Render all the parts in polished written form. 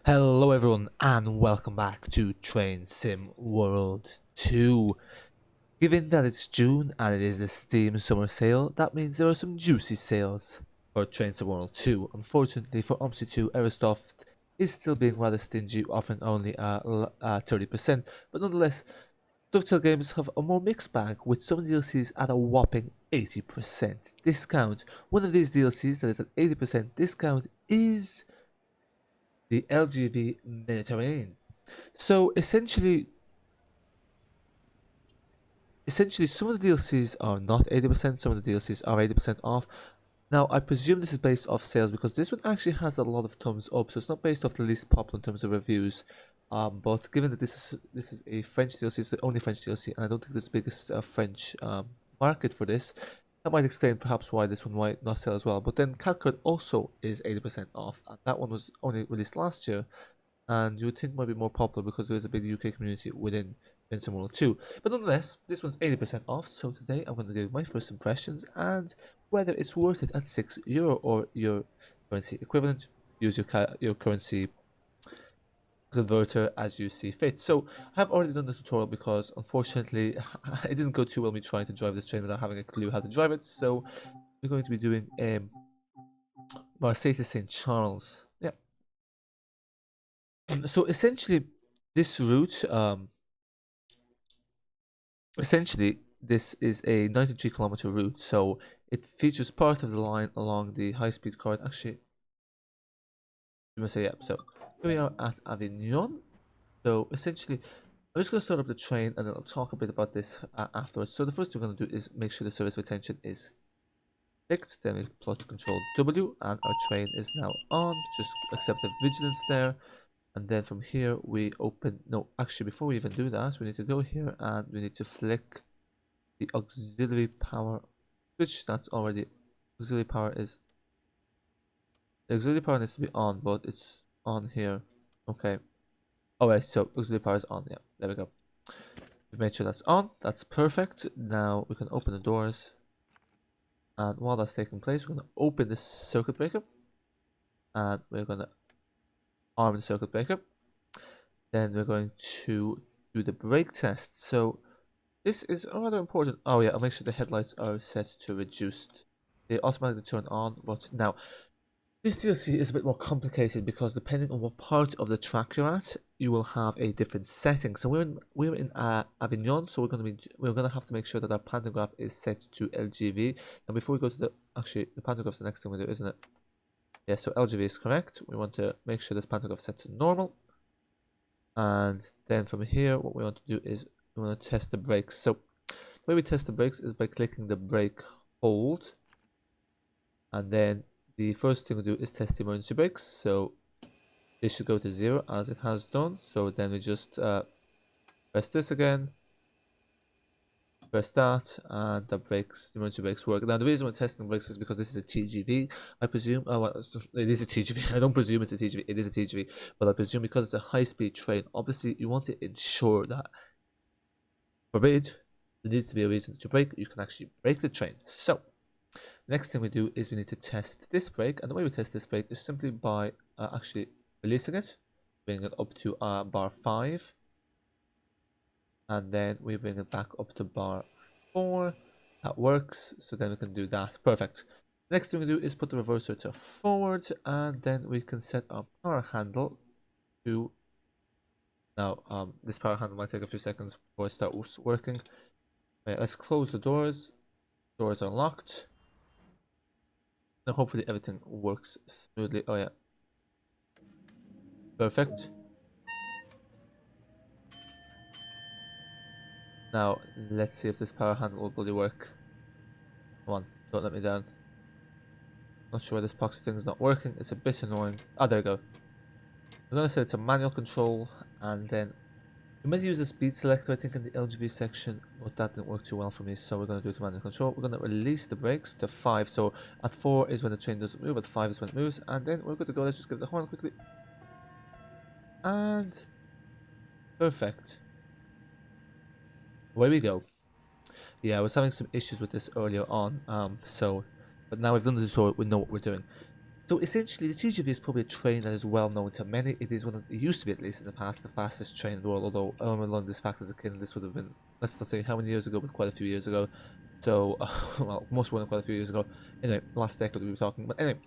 Hello everyone and welcome back to Train Sim World 2. Given that it's June and it is the Steam Summer Sale, that means there are some juicy sales for Train Sim World 2. Unfortunately for OMSI 2, Aerosoft is still being rather stingy, offering only 30%, but nonetheless, Dovetail games have a more mixed bag, with some DLCs at a whopping 80% discount. One of these DLCs that is at 80% discount is the LGV Mediterranee. So essentially some of the DLCs are not 80%, some of the DLCs are 80% off. Now I presume this is based off sales because this one actually has a lot of thumbs up, so it's not based off the least popular in terms of reviews. But given that this is a French DLC, it's the only French DLC, and I don't think there's the biggest French market for this. That might explain perhaps why this one might not sell as well. But then Calcutta also is 80% off, and that one was only released last year, and you would think might be more popular because there is a big UK community within Vincent World 2. But nonetheless, this one's 80% off, so today I'm going to give my first impressions and whether it's worth it at €6 or your currency equivalent. Use your currency converter as you see fit. So I've already done the tutorial because unfortunately it didn't go too well me trying to drive this train without having a clue how to drive it. So we're going to be doing Marseille to St. Charles. Yeah. So essentially this route this is a 93-kilometer route, so it features part of the line along the high-speed corridor. Actually, you must say, yeah. So here we are at Avignon. So essentially, I'm just going to start up the train and then I'll talk a bit about this afterwards. So the first thing we're going to do is make sure the service retention is clicked. Then we plot Control W and our train is now on. Just accept the vigilance there. And then from here we open, no, actually before we even do that, we need to go here and we need to flick the auxiliary power switch. That's already, auxiliary power is, the auxiliary power needs to be on, but it's on here. Okay. Alright, so auxiliary power is on. Yeah, there we go. We've made sure that's on. That's perfect. Now we can open the doors. And while that's taking place, we're going to open this circuit breaker. And we're going to arm the circuit breaker. Then we're going to do the brake test. So this is rather important. Oh yeah, I'll make sure the headlights are set to reduced. They automatically turn on, but now this DLC is a bit more complicated because depending on what part of the track you're at, you will have a different setting. So we're in Avignon, so we're gonna have to make sure that our pantograph is set to LGV. Now before we go to the pantograph's the next thing we do, isn't it? Yeah, so LGV is correct. We want to make sure this pantograph is set to normal. And then from here, what we want to do is we want to test the brakes. So the way we test the brakes is by clicking the brake hold. And then the first thing we do is test the emergency brakes. So this should go to 0 as it has done. So then we just press this again, press that, and the emergency brakes work. Now the reason we're testing brakes is because this is a TGV. I presume, oh well, it is a TGV. I don't presume it's a TGV. It is a TGV, but I presume because it's a high-speed train, obviously you want to ensure that, forbid, there needs to be a reason to brake. You can actually brake the train. So next thing we do is we need to test this brake, and the way we test this brake is simply by actually releasing it, bring it up to bar 5, and then we bring it back up to bar 4. That works, so then we can do that. Perfect. Next thing we do is put the reverser to forward, and then we can set our power handle to, now this power handle might take a few seconds before it starts working. Right, let's close the doors. Doors are locked. Now hopefully everything works smoothly. Oh yeah, perfect. Now let's see if this power handle will really work. Come on, don't let me down. Not sure why this box thing is not working. It's a bit annoying. Oh, there we go. I'm gonna set it to manual control, and then we might use the speed selector, I think, in the LGV section, but that didn't work too well for me, so we're gonna do it to manual control. We're gonna release the brakes to 5. So at 4 is when the train doesn't move, at 5 is when it moves, and then we're good to go. Let's just give the horn quickly. And perfect. Away we go. Yeah, I was having some issues with this earlier on, but now we've done the tutorial, we know what we're doing. So essentially, the TGV is probably a train that is well known to many. It is one of, it used to be at least in the past, the fastest train in the world. Although I remember learning this fact as a kid, and this would have been, let's not say how many years ago, but quite a few years ago. So, well, most more than quite a few years ago. Anyway, last decade we were talking. But anyway,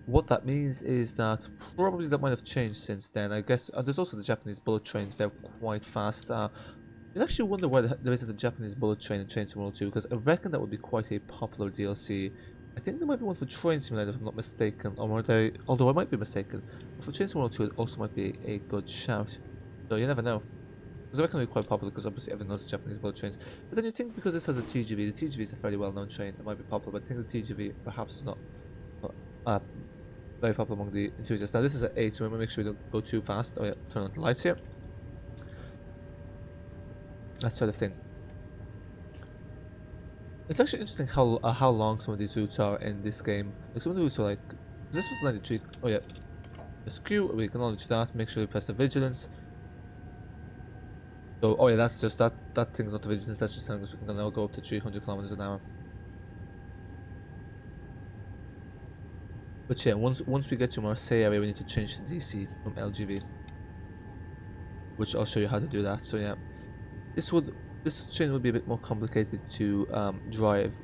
what that means is that probably that might have changed since then. I guess there's also the Japanese bullet trains. They're quite fast. You actually wonder why there isn't a Japanese bullet train in Train Simulator 2, because I reckon that would be quite a popular DLC. I think there might be one for Train Simulator if I'm not mistaken, or are they, although I might be mistaken. But for Train Simulator 2 it also might be a good shout. So you never know. Because I reckon it would be quite popular, because obviously everyone knows the Japanese bullet trains. But then you think because this has a TGV, the TGV is a fairly well known train, it might be popular, but I think the TGV perhaps is not uh, very popular among the enthusiasts. Now this is at 8, so we want to make sure we don't go too fast. Oh yeah, turn on the lights here. That sort of thing. It's actually interesting how long some of these routes are in this game. Like some of the routes are like, this was 93. Oh yeah, askew. We acknowledge that. Make sure you press the vigilance. So oh yeah, that's just that thing's not the vigilance. That's just telling us we can now go up to 300 kilometers an hour. But yeah, once we get to Marseille area, we need to change the DC from LGV, which I'll show you how to do that. So yeah, this train would be a bit more complicated to drive.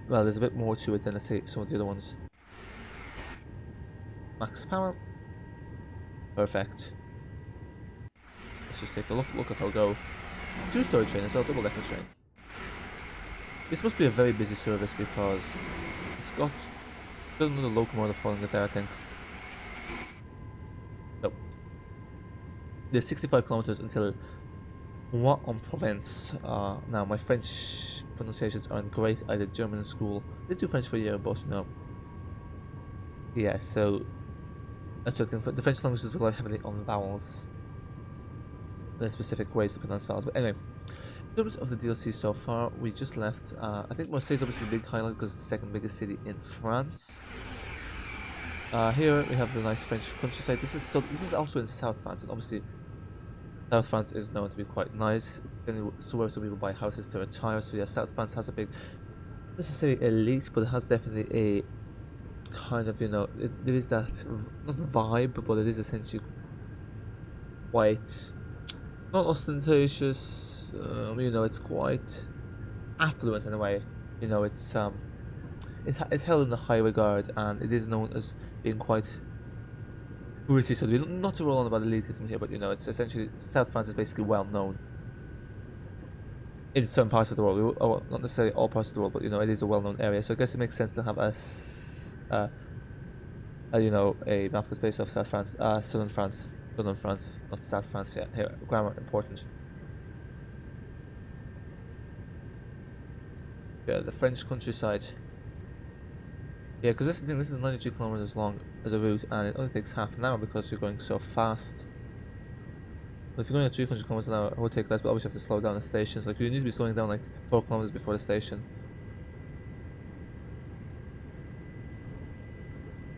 Well, there's a bit more to it than, let's say, some of the other ones. Max power. Perfect. Let's just take a look at how go. Two-story train as well, double-decker train. This must be a very busy service because it's got another locomotive holding it there, I think. So there's 65 kilometers until Provence. Now my French pronunciations aren't great. I did German in school. I did do French for a year, but no. Yeah, so that's the thing. The French language is rely heavily on vowels. There's specific ways to pronounce vowels. But anyway, in terms of the DLC so far, we just left. I think Marseille is obviously the big highlight because it's the second biggest city in France. Here we have the nice French countryside. This is also in South France, and obviously South France is known to be quite nice. It's where some people buy houses to retire. So yeah, South France has a big, not necessarily elite, but it has definitely a kind of, you know, there is that, not vibe, but it is essentially quite, not ostentatious, you know, it's quite affluent in a way. You know, it's held in a high regard, and it is known as being quite touristy. So not to roll on about elitism here, but you know, it's essentially, South France is basically well known in some parts of the world. Well, not necessarily all parts of the world, but you know, it is a well-known area. So I guess it makes sense to have you know, a map that's based off South France, southern France, not South France. Yeah, here, grammar important. Yeah, the French countryside. Yeah, because this is 93 kilometers long as a route, and it only takes half an hour because you're going so fast. But if you're going at 300 kilometers an hour, it would take less, but obviously you have to slow down at stations. Like, you need to be slowing down like 4 kilometers before the station.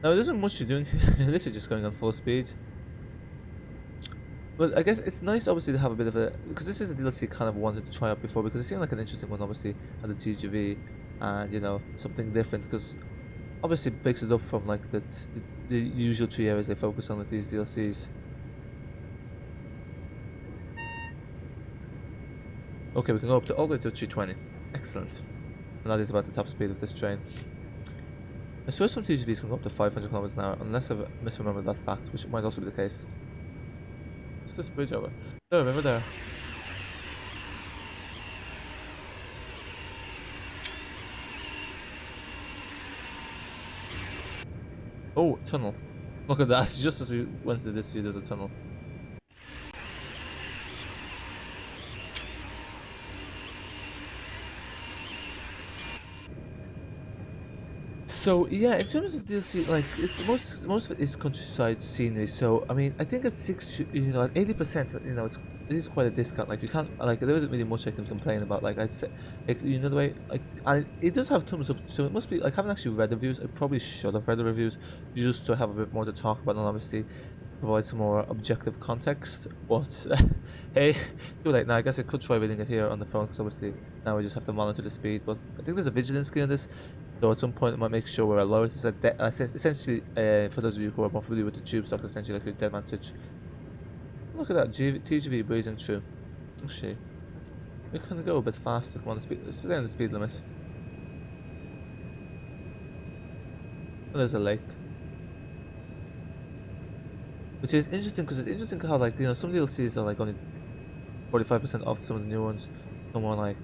Now, there isn't much you're doing. You're literally just going on full speed. But I guess it's nice, obviously, to have a bit of a, because this is a DLC I kind of wanted to try out before, because it seemed like an interesting one, obviously, at the TGV, and you know, something different, because obviously it breaks it up from like the usual 3 areas they focus on with these DLCs. Okay, we can go up to all the way to 320. Excellent. And that is about the top speed of this train. I swear some TGVs can go up to 500 kilometers an hour, unless I've misremembered that fact, which might also be the case. What's this bridge over? Oh, remember there. Oh, tunnel. Look at that, just as we went into this view, there's a tunnel. So yeah, in terms of DLC, like, it's most of it is countryside scenery. So I mean, I think at 80%, you know, it is quite a discount. Like, you can't, like, there isn't really much I can complain about. Like, I'd say, like, you know, the way, like, and it does have thumbs up. So it must be, like, I haven't actually read the reviews. I probably should have read the reviews just to have a bit more to talk about, and obviously provide some more objective context. But hey, too late now. I guess I could try reading it here on the phone, because obviously now we just have to monitor the speed. But I think there's a vigilance key on this. So at some point it might make sure we're alert. It's like essentially, for those of you who are more familiar with the tube stock, it's essentially like a dead man switch. Look at that, TGV breezing through. Actually, we can go a bit faster. Come on, let's stay on the speed limit. Oh, there's a lake. Which is interesting because it's interesting how, like, you know, some DLCs are like only 45% off, some of the new ones, some are like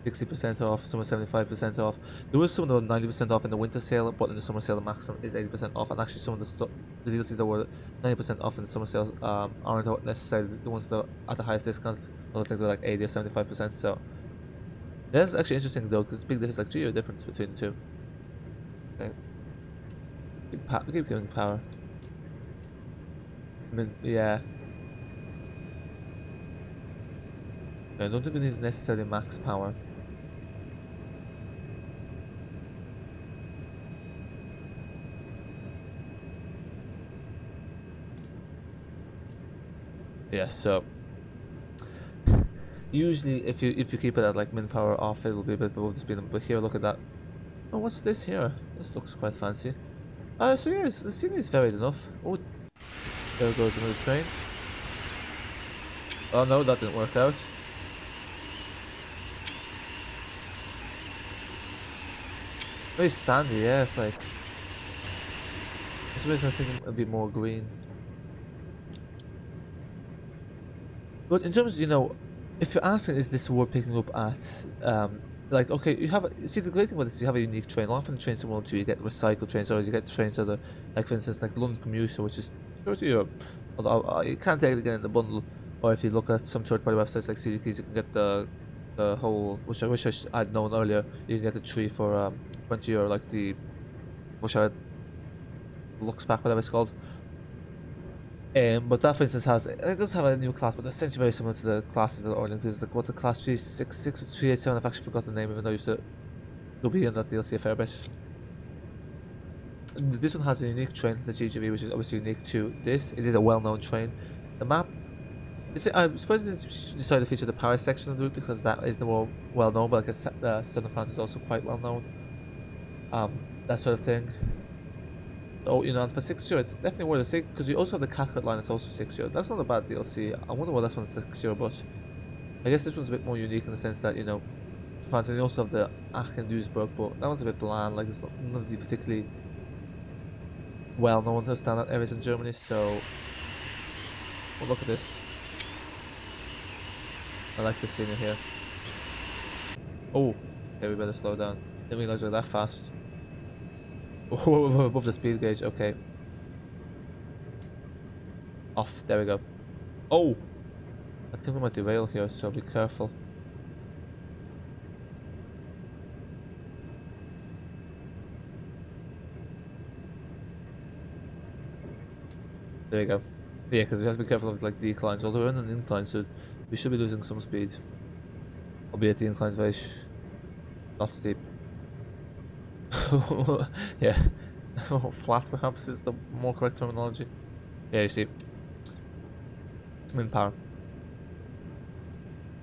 60% off, some are 75% off. There was some that were 90% off in the winter sale, but in the summer sale the maximum is 80% off, and actually some of the DLCs that were 90% off in the summer sales aren't necessarily the ones that are at the highest discount. I don't think they're like 80 or 75%, so that's actually interesting though, because big difference, like 3 year difference between the two. Okay. Keep giving power. I mean, yeah. I don't think we need necessarily max power. Yeah, so usually if you keep it at like min power off, it will be a bit above the speed limit. But here, look at that. Oh, what's this here? This looks quite fancy. So yes, the scene is varied enough. Oh, there goes another train. Oh no, that didn't work out. Very sandy, yeah, it's like... For some reason I was thinking it'd be more green. But in terms of, you know, if you're asking is this worth picking up at, like, okay, you have, see the great thing about this is you have a unique train. Often the trains similar to you get recycled trains, or you get trains that are, like for instance, like London Commuter, which is sort of Europe. Although you can't take it again in the bundle, or if you look at some third-party websites like CD Keys, you can get the whole, which I wish I'd known earlier. You can get the 3 for €20, like the, wish I had looks back, whatever it's called. But that, for instance, it does have a new class, but essentially very similar to the classes that are already included. Like what the class 366 or 387, I've actually forgotten the name, even though I used to be in that DLC a fair bit. This one has a unique train, the TGV, which is obviously unique to this. It is a well-known train. The map, I suppose they decided to feature the Paris section of the route because that is the more well-known, but like Southern France is also quite well-known. That sort of thing. Oh, you know, and for €6, it's definitely worth it because you also have the Cathcart line. It's also €6. That's not a bad DLC. I wonder why this one's €6, but I guess this one's a bit more unique in the sense that, you know, and you also have the Aachen Duisburg, but that one's a bit bland. Like, it's none of the particularly well-known standout areas in Germany. So, well, look at this. I like this scenery here. Oh, okay, we better slow down. Didn't realize we were that fast. Oh, we're above the speed gauge. Okay. Off. There we go. Oh! I think we might derail here, so be careful. There we go. Yeah, because we have to be careful of like declines. Although we're in an incline, so we should be losing some speed. Albeit the incline's very not steep. Yeah. Flat perhaps is the more correct terminology. Yeah, you see. Min power.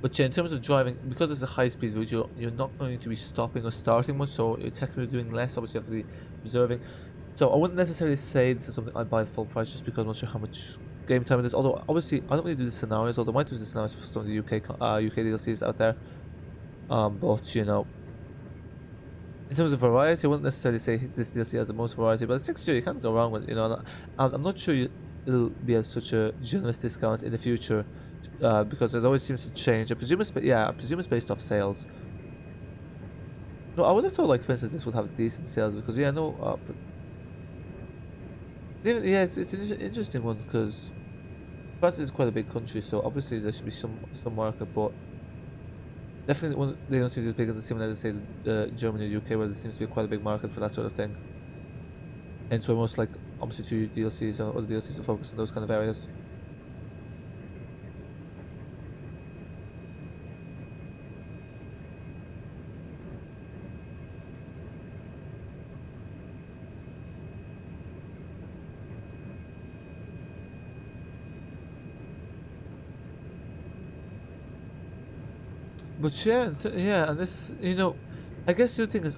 But yeah, in terms of driving, because it's a high-speed route, you're not going to be stopping or starting much, so you're technically doing less. Obviously, you have to be observing. So I wouldn't necessarily say this is something I'd buy at full price, just because I'm not sure how much game time it is. Although obviously I don't really do the scenarios, although I might do the scenarios for some of the UK DLCs out there. But you know, in terms of variety, I wouldn't necessarily say this DLC has the most variety, but €6 you can't go wrong with. You know, I'm not sure it'll be at such a generous discount in the future. Because it always seems to change. I presume it's based off sales. No, I would have thought, like, for instance, this would have decent sales because yeah, no, but even, yeah, it's an interesting one because France is quite a big country, so obviously there should be some market, but definitely one they don't seem to be as big in the similar as say Germany or UK, where there seems to be quite a big market for that sort of thing. And so most like obviously 2 DLCs or other DLCs to focus on those kind of areas. But yeah, yeah, and this, you know, I guess the other thing is,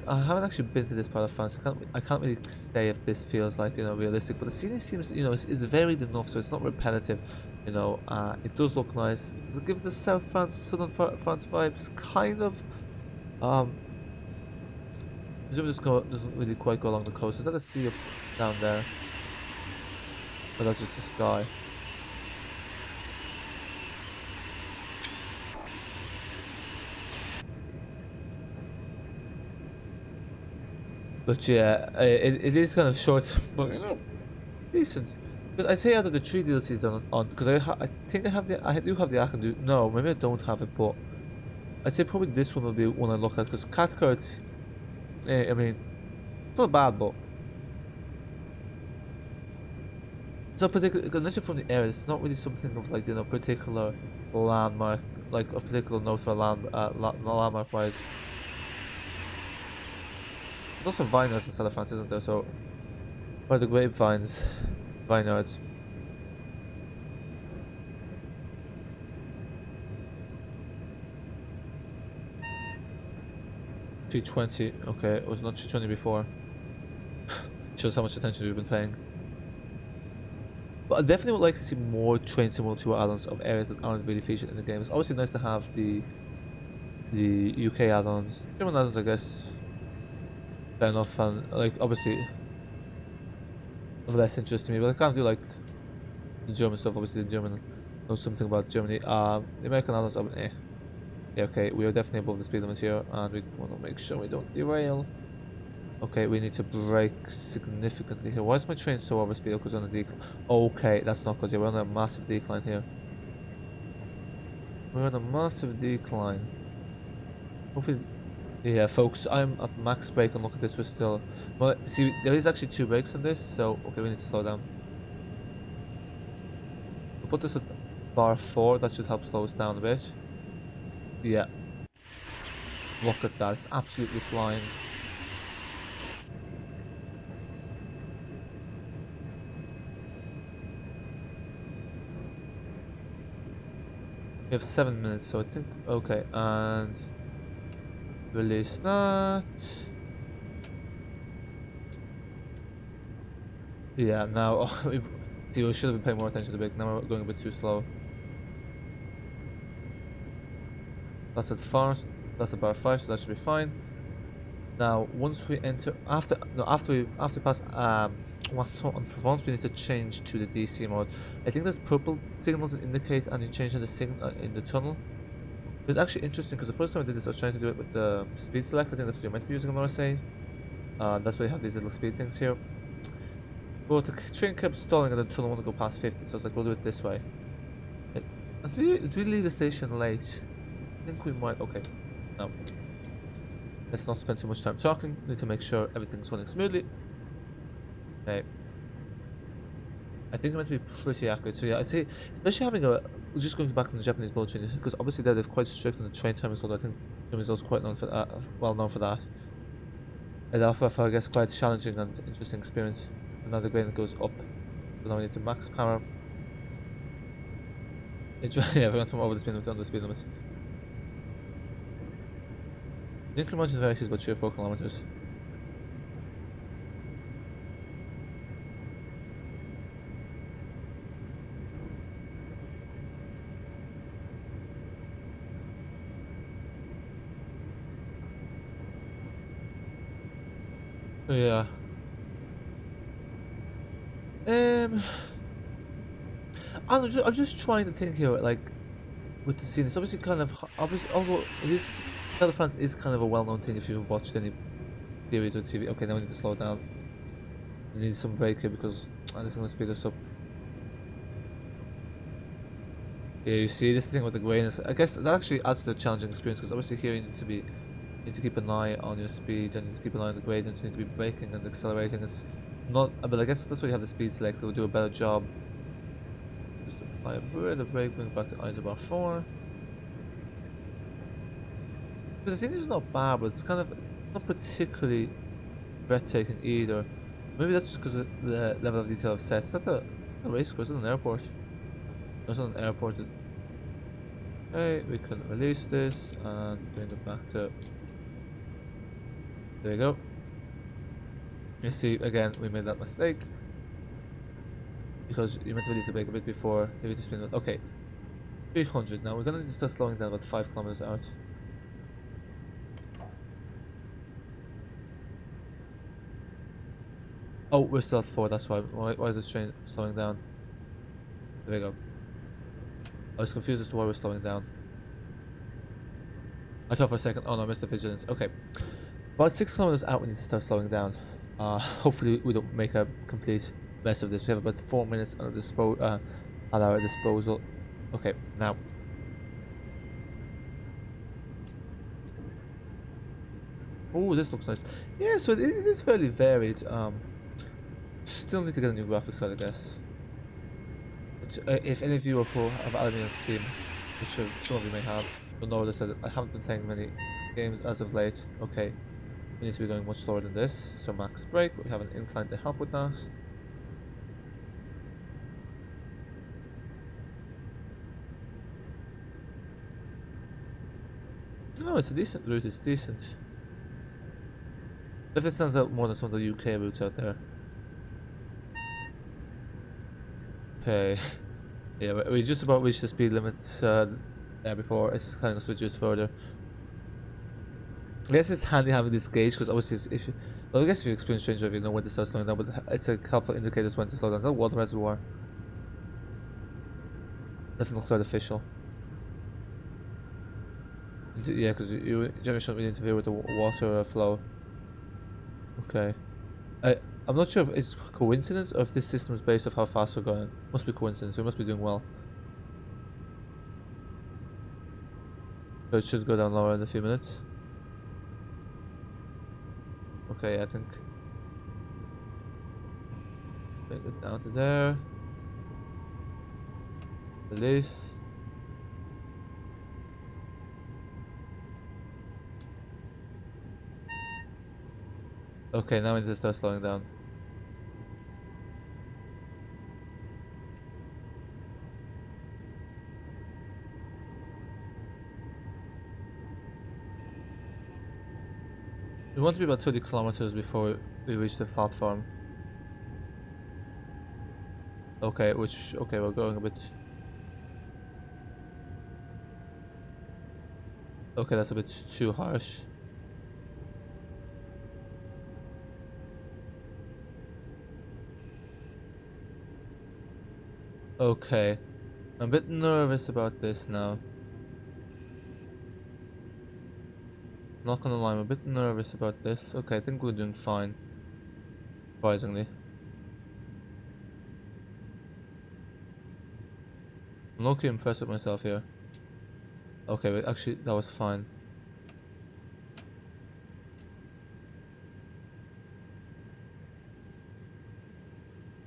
I haven't actually been to this part of France. I can't really say if this feels like, you know, realistic. But the scenery seems, you know, is varied enough, so it's not repetitive. You know, it does look nice. Does it give the South France, Southern France vibes? Kind of. Um, presumably this doesn't really quite go along the coast. Is that a sea up down there? Or that's just the sky? But yeah, it is kind of short, but you know, decent. Because I'd say out of the three DLCs done on, because I think I do have the Akan. No, maybe I don't have it, but I'd say probably this one will be one I look at because Cathcart. I mean, it's not bad, but it's not particular. Unless you're from the area, it's not really something of like, you know, particular landmark, like of particular note for landmark wise. There's also vineyards in South France, isn't there? So, or the grapevines, vineyards. 320. Okay, it was not 320 before. Shows how much attention we've been paying. But I definitely would like to see more Train Simulator 2 add-ons of areas that aren't really featured in the game. It's obviously nice to have the UK add-ons. German add-ons, I guess, fair enough, and like obviously of less interest to me. But I can't do like the German stuff. Obviously, the German knows something about Germany. The American add-ons, yeah, okay, we are definitely above the speed limit here, and we want to make sure we don't derail. Okay, we need to brake significantly here. Why is my train so overspeed? Because on a decline. Okay, that's not good. Yeah, we're on a massive decline here. We're on a massive decline. Hopefully, yeah, folks, I'm at max brake, and look at this. We're still. Well, see, there is actually 2 brakes on this, so okay, we need to slow down. We'll put this at bar 4. That should help slow us down a bit. Yeah. Look at that. It's absolutely flying. We have 7 minutes, so I think okay, and release that. Yeah, now see, we should have been paying more attention to the brake. Now we're going a bit too slow. That's at fast. That's at bar 5, so that should be fine. Now, once we enter after we pass what's on performance, we need to change to the DC mode. I think there's purple signals that indicate, and you change in the signal in the tunnel. It's actually interesting because the first time I did this, I was trying to do it with the speed select. I think that's what you're meant to be using in Marseille. That's why you have these little speed things here. But the train kept stalling and the tunnel wouldn't go past 50, so I was like, we'll do it this way. Did we leave the station late? I think we might. Okay, no. Let's not spend too much time talking. Need to make sure everything's running smoothly. Okay. I think I'm meant to be pretty accurate. So yeah, I'd say, especially having just going back to the Japanese bullet train, because obviously they're quite strict on the train time as well. I think Germany is also quite known for that, well known for that. And therefore, I guess, quite challenging and interesting experience. And now the gradient goes up. So now we need to max power. Yeah, we went from over the speed limit to under the speed limit. The increment of is about 3 or 4 kilometers. So yeah. I'm just trying to think here, like, with the scene. It's obviously kind of obviously, although it is, South France is kind of a well-known thing if you've watched any series or TV. Okay, now we need to slow down. We need some brake here because this is gonna speed us up. Yeah, you see, this is the thing with the grayness. I guess that actually adds to the challenging experience because obviously here you need to keep an eye on your speed and you need to keep an eye on the gradients. You need to be braking and accelerating. It's not, but I guess that's why you have the speed select. It will do a better job. Just apply a bit of brake, bring back the eyes bar 4. Because the scene is not bad, but it's kind of not particularly breathtaking either. Maybe that's just because of the level of detail I've set. Is that a race course? Is it an airport? No, it's not an airport. Okay, we can release this and bring it back to There we go. You see, again, we made that mistake. Because you meant to release the brake a bit before. Maybe to spin it. Okay. 300 now. We're gonna need to start slowing down about 5 kilometers out. Oh, we're still at 4, that's why. Why is this train slowing down? There we go. I was confused as to why we're slowing down. I thought for a second, oh no, I missed the vigilance. Okay. About 6 kilometers out, we need to start slowing down. Hopefully we don't make a complete mess of this. We have about 4 minutes at our disposal. Okay, now. Oh, this looks nice. Yeah, so it is fairly varied. Still need to get a new graphics card, I guess. But, if any of you have Avignon on Steam, which some of you may have, you'll notice that I haven't been playing many games as of late. Okay, we need to be going much slower than this. So max brake, we have an incline to help with that. No, it's a decent route, it's decent. Definitely stands out more than some of the UK routes out there. Okay. Yeah, we just about reached the speed limit there before it's kind of switches further. I guess it's handy having this gauge because obviously if you, well, I guess if you experience change drive you know when to start slowing down, but it's a helpful indicator when to slow down. Is that water reservoir? Doesn't look artificial. Yeah, because you generally shouldn't really interfere with the water flow. Okay. I'm not sure if it's coincidence or if this system is based off how fast we're going. Must be coincidence, we must be doing well. So it should go down lower in a few minutes. Okay, I think bring it down to there. Release. Okay, now we need to start slowing down. We want to be about 30 kilometers before we reach the platform. Okay, okay, we're going a bit. Okay, that's a bit too harsh. Okay, I'm a bit nervous about this now. Not gonna lie, I'm a bit nervous about this. Okay, I think we're doing fine. Surprisingly. I'm low-key impressed with myself here. Okay, but actually, that was fine.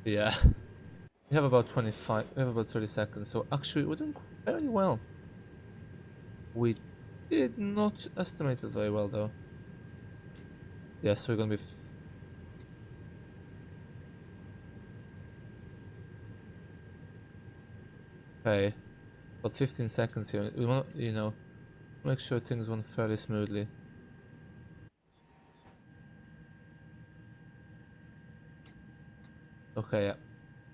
Yeah. We have about 25, we have about 30 seconds, so actually we're doing very well. We did not estimate it very well though. Yes, we're gonna be okay. About 15 seconds here. We want, you know, make sure things run fairly smoothly. Okay, yeah.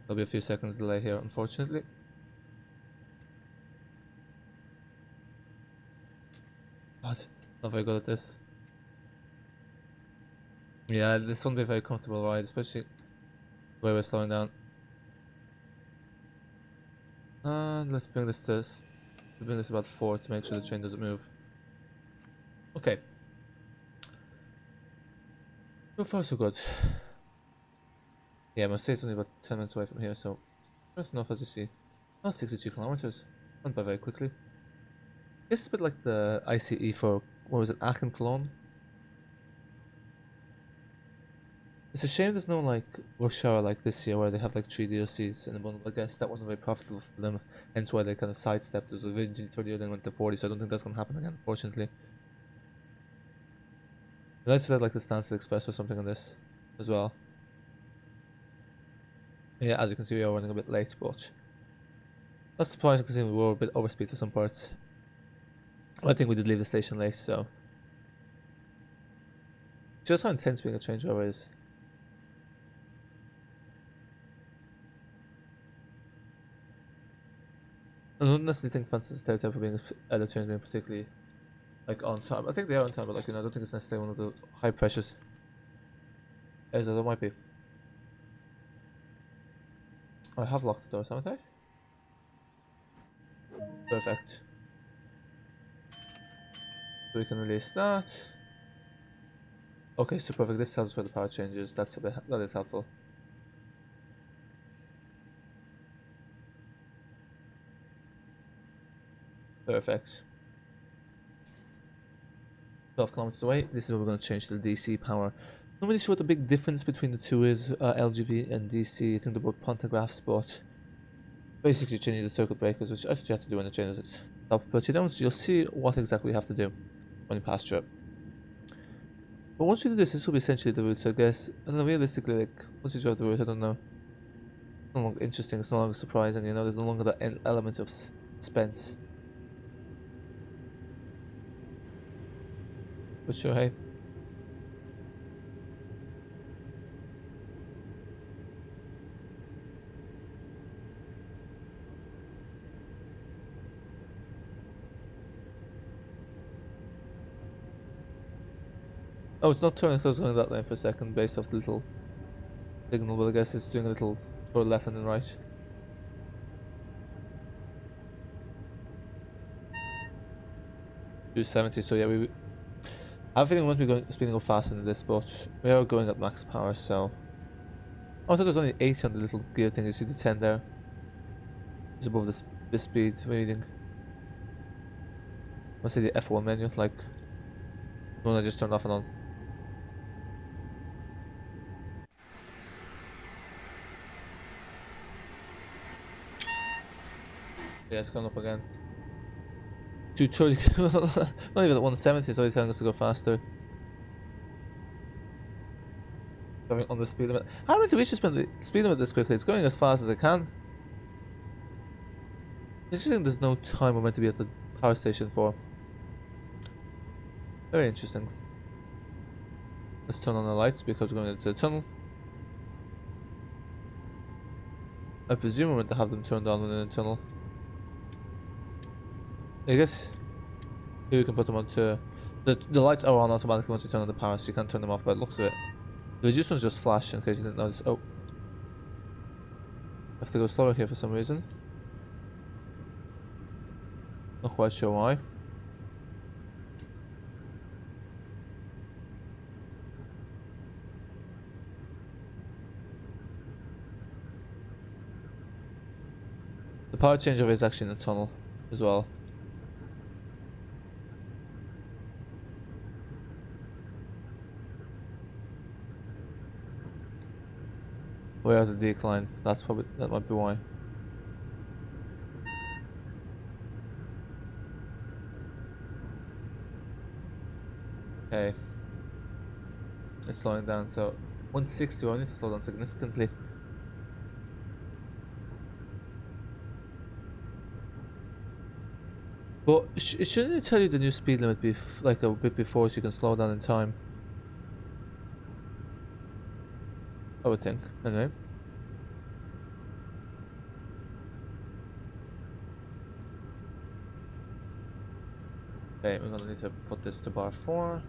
There'll be a few seconds delay here, unfortunately. What? Not very good at this. Yeah, this won't be a very comfortable ride, especially the way we're slowing down. And let's bring this about 4 to make sure the train doesn't move. Okay. So far so good. Yeah, Marseille's only about 10 minutes away from here, so close enough as you see. Oh, 62 kilometers. Went by very quickly. This is a bit like the ICE for, what was it, Aachen Cologne? It's a shame there's no like rush hour like this year where they have like 3 DLCs in a bundle. I guess that wasn't very profitable for them, hence why they kind of sidestepped. It was originally 30 then went to 40, so I don't think that's gonna happen again, unfortunately. Unless they had like the Stansted Express or something on this as well. Yeah, as you can see we are running a bit late, but not surprising considering we were a bit overspeed for some parts. I think we did leave the station late, so Just how intense being a changeover is. I don't necessarily think fans is stereotype for being the change being particularly like on time. I think they are on time, but like I don't think it's necessarily one of the high pressures. As there might be. I have locked the doors, haven't I? Perfect. So we can release that. Okay, so perfect. This tells us where the power changes. That is helpful. Perfect. 12 kilometers away. This is where we're going to change to the DC power. Not really sure what the big difference between the two is, LGV and DC. I think they're both pantographs, but basically changing the circuit breakers, which actually you have to do when it changes its top. But you don't, so you'll see what exactly you have to do when you pass through it. But once you do this, this will be essentially the route, so I guess. I don't know, realistically, like, once you drive the route, I don't know. It's no longer interesting, it's no longer surprising, you know, there's no longer that element of suspense. But sure, hey. Oh, it's not turning, so I was going that lane for a second based off the little signal, but I guess it's doing a little toward left and then right. .270, so yeah, I have a feeling we won't be speeding up faster than this, but we are going at max power, so. Oh, I thought there's only 80 on the little gear thing. You see the 10 there? It's above the speed reading. I see the F1 menu, like the one I just turned off and on. Yeah, it's gone up again. 230, not even at 170, so he's telling us to go faster. Going on the speed limit. How do we just spend the speed limit this quickly? It's going as fast as it can. Interesting, there's no time we're meant to be at the power station for. Very interesting. Let's turn on the lights because we're going into the tunnel. I presume we're meant to have them turned on when in the tunnel. I guess here you can put them on to the lights are on automatically once you turn on the power, so you can't turn them off by the looks of it. The reduced ones just flash in case you didn't notice. Oh, I have to go slower here for some reason. Not quite sure why. The power changeover is actually in the tunnel as well. We're at the decline. That might be why. Okay. It's slowing down, so 160, I need to slow down significantly. But shouldn't it tell you the new speed limit like a bit before so you can slow down in time? I would think, anyway. Okay, we're gonna need to put this to bar 4.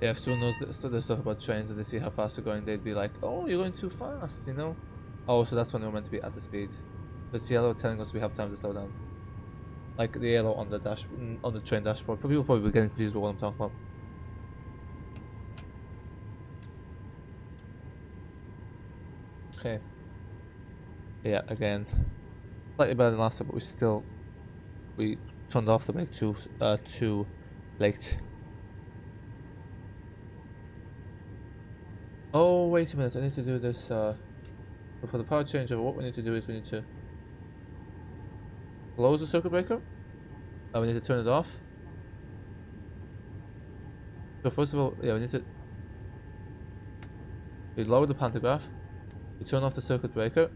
Yeah, if someone knows the stuff about trains and they see how fast you're going, they'd be like, oh, you're going too fast, you know? Oh, so that's when we're meant to be at the speed. It's yellow telling us we have time to slow down. Like the yellow on the on the train dashboard. But people probably be getting confused with what I'm talking about. Okay. Yeah, again, slightly better than last time, but we turned off the brake too late. Oh, wait a minute, I need to do this, for the power changeover, what we need to do is we need to close the circuit breaker, and we need to turn it off. So first of all, yeah, we need to We lower the pantograph. We turn off the circuit breaker.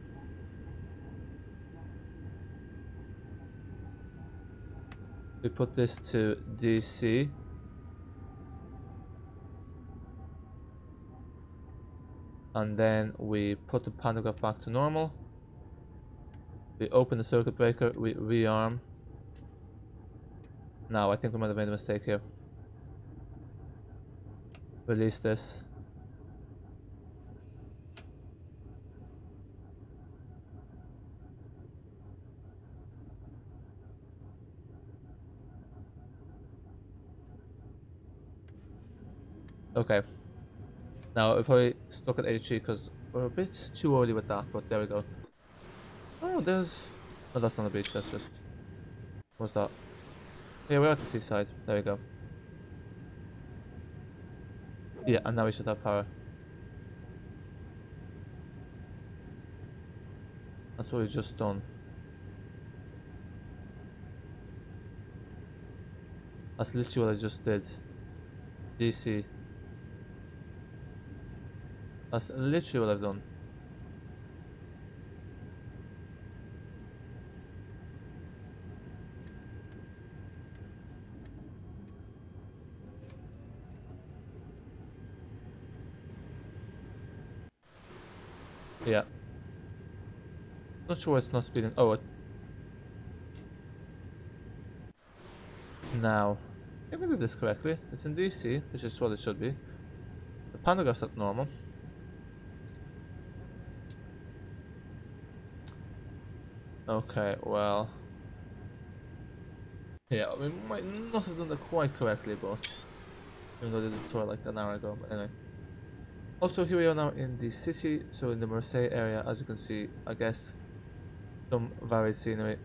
We put this to DC. And then we put the pantograph back to normal. We open the circuit breaker. We rearm. Now, I think we might have made a mistake here. Release this. Okay. Now, we're probably stuck at 83 because we're a bit too early with that, but there we go. Oh, there's... Oh, that's not a beach, that's just... What's that? Yeah, we're at the seaside. There we go. Yeah, and now we should have power. That's what we just done. That's literally what I just did. DC. That's literally what I've done. Yeah. Not sure why it's not speeding. Oh, now. I think we did this correctly. It's in DC, which is what it should be. The pantograph's at normal. Okay, well. Yeah, we might not have done that quite correctly, but even though I did it sort of like an hour ago, but anyway. Also, here we are now in the city, so in the Marseille area, as you can see, I guess some varied scenery.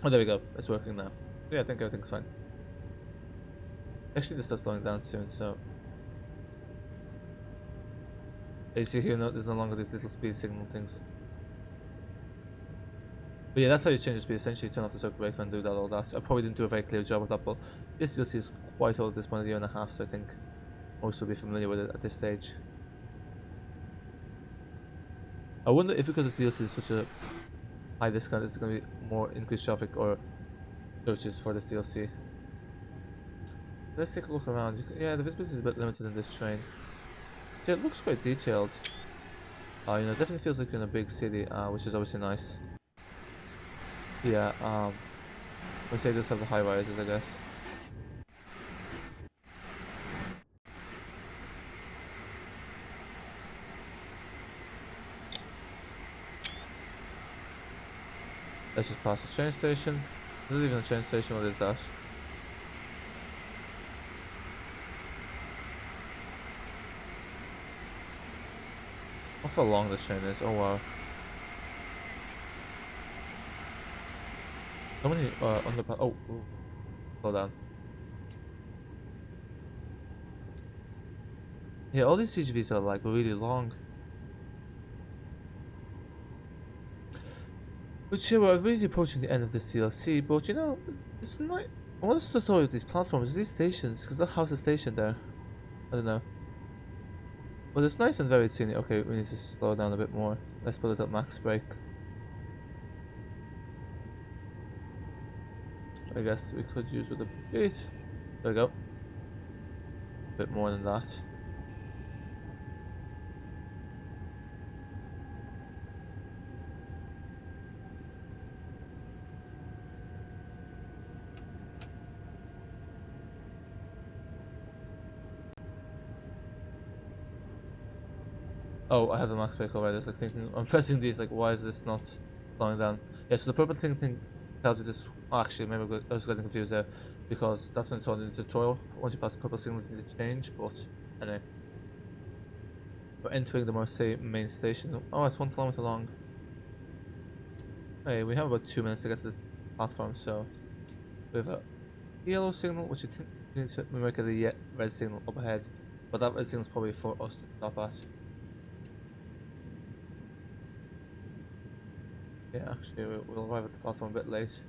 Oh, there we go, it's working now. Yeah, I think everything's fine. Actually, this starts slowing down soon, so. You see here, there's no longer these little speed signal things. But yeah, that's how you change the speed. Essentially, turn off the circuit breaker and do that, all that. I probably didn't do a very clear job of that, but this DLC is quite old at this point, a year and a half, so I think most will be familiar with it at this stage. I wonder if because this DLC is such a high discount, is there going to be more increased traffic or searches for this DLC. Let's take a look around. Yeah, the visibility is a bit limited in this train. Yeah, it looks quite detailed. You know, it definitely feels like you're in a big city, which is obviously nice. Yeah, we say just have the high rises, I guess. Let's just pass the train station. Is it even a train station? What is that? Look how long this train is. Oh wow. So many underpass. Oh, ooh. Slow down. Yeah, all these TGVs are like really long. But yeah, we're really approaching the end of this DLC. But you know, it's not. What's the story with these platforms? These stations? Because that house is stationed there. I don't know. But it's nice and very scenic. Okay, we need to slow down a bit more. Let's put it at max brake. I guess we could use with a bit. There we go. A bit more than that. Oh, I have the max brake already. It's like thinking, I'm pressing these, like, why is this not slowing down? Yeah, so the purple thing tells you this. Oh, actually, maybe I was getting confused there because that's when it's on in the tutorial. Once you pass the purple signals, you need to change. But anyway, we're entering the Marseille main station. Oh, it's 1 kilometer long. Hey, we have about 2 minutes to get to the platform, so we have a yellow signal, which I think we need to make it a red signal up ahead. But that red signal is probably for us to stop at. Yeah, actually, we'll arrive at the platform a bit late.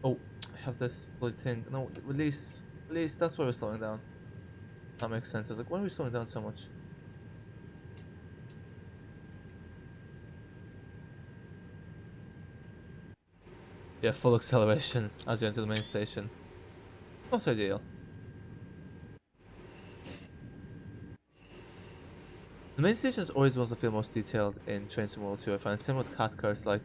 Oh, I have this bloody thing. No, release. Release, that's why we're slowing down. That makes sense. I was like, why are we slowing down so much? Yeah, full acceleration as you enter the main station. Not ideal. The main station is always ones that feel most detailed in Train Sim World 2. I find same with cat cars. Like,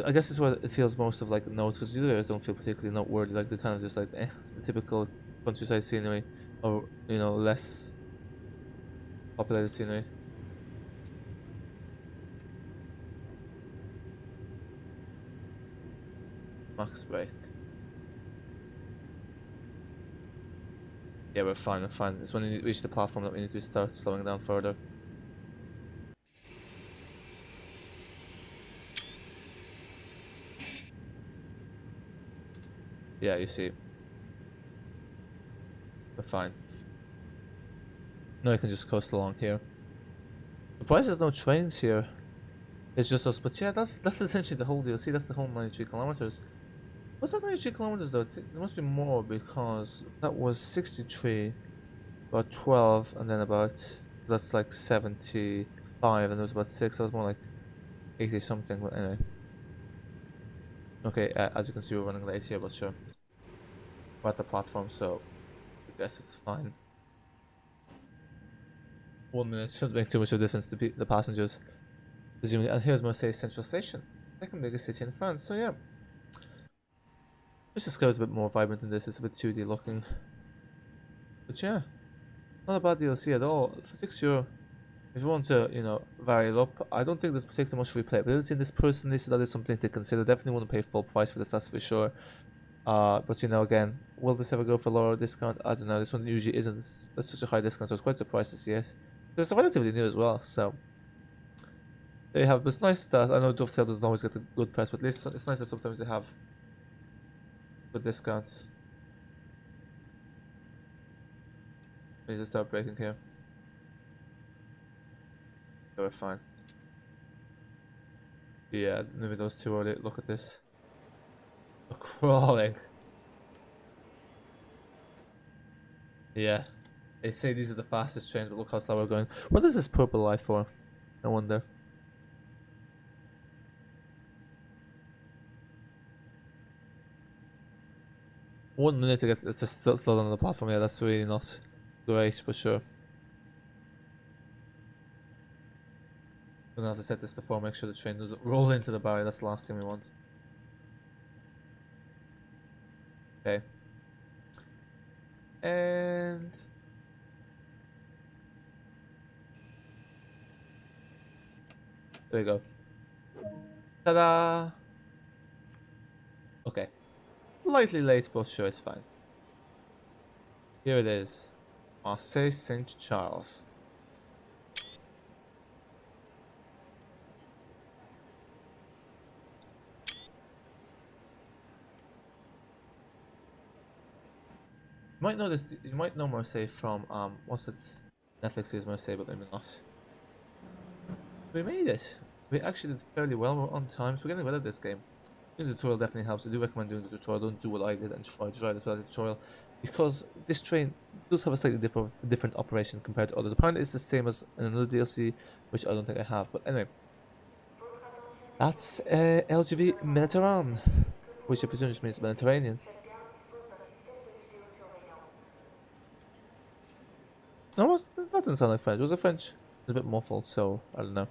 I guess it's where it feels most of like notes because the other areas don't feel particularly noteworthy. Like they're kind of just like the typical countryside scenery, or less populated scenery. Max brake. Yeah, we're fine. We're fine. It's when we reach the platform that we need to start slowing down further. Yeah, you see, we're fine. No, you can just coast along here. Surprised there's no trains here. It's just us. But yeah, that's essentially the whole deal. See, that's the whole 93 kilometers. What's that 93 kilometers though? There must be more because that was 63, about 12, and then that's like 75, and there was about 6. That was more like 80 something. But anyway. Okay, as you can see, we're running late here, but sure. We're at the platform, so I guess it's fine. 1 minute shouldn't make too much of a difference to the passengers. Presumably, and here's Marseille Central Station, second biggest city in France. So yeah, this Sky is a bit more vibrant than this. It's a bit 2D looking, but yeah, not a bad DLC at all for €6. If you want to, vary it up, I don't think there's particularly much replayability in this personally, so that is something to consider. Definitely want to pay full price for this, that's for sure. But again, will this ever go for a lower discount? I don't know. This one usually isn't. That's such a high discount, so I was quite surprised to see it. It's relatively new as well, so there you have. But it's nice that I know Dovetail doesn't always get a good press, but at least it's nice that sometimes they have good discounts. We need to start braking here. So we're fine. Yeah, maybe those two early. Look at this. We're crawling. Yeah. They say these are the fastest trains, but look how slow we're going. What is this purple light for? I wonder. One minute to get to slow down on the platform. Yeah, that's really not great, but sure. We're gonna have to set this to 4, make sure the train doesn't roll into the barrier. That's the last thing we want. Okay. And there we go. Ta-da! Okay. Slightly late, but sure, it's fine. Here it is. Marseille Saint Charles. You might know this. You might know Marseille from what's it? Netflix is Marseille, but maybe not. We made it. We actually did fairly well. We're on time, so we're getting better at this game. Doing the tutorial definitely helps. I do recommend doing the tutorial. Don't do what I did and try this without the tutorial, because this train does have a slightly different operation compared to others. Apparently, it's the same as in another DLC, which I don't think I have. But anyway, that's LGV Mediterranee, which I presume just means Mediterranean. No, that didn't sound like French. It was a French. It was a bit muffled, so I don't know.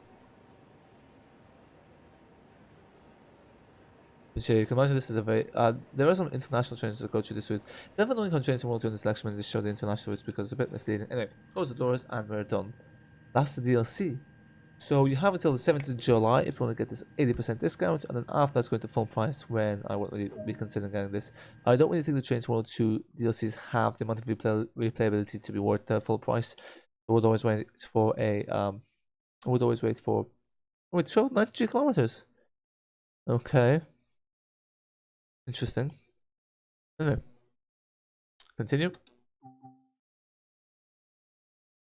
But yeah, you can imagine this is a very. There are some international trains that go through this route. Never knowing how trains in World 2 in the selection when they show the international routes because it's a bit misleading. Anyway, close the doors and we're done. That's the DLC. So you have until the 7th of July if you want to get this 80% discount, and then after that's going to full price when I won't really be considering getting this. I don't really think the Trains World 2 DLCs have the amount of replayability to be worth the full price. I would always wait for a I would always wait for. Wait, 92 kilometers. Okay. Interesting. Anyway, continue.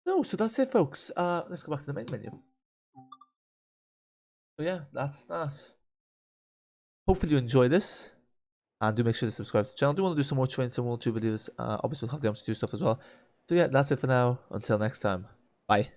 No, so that's it, folks. Let's go back to the main menu. So yeah, that's that. Hopefully you enjoy this, and do make sure to subscribe to the channel. I do want to do some more Train Sim World 2 videos. Obviously, we'll have the option to do stuff as well. So yeah, that's it for now. Until next time. Bye.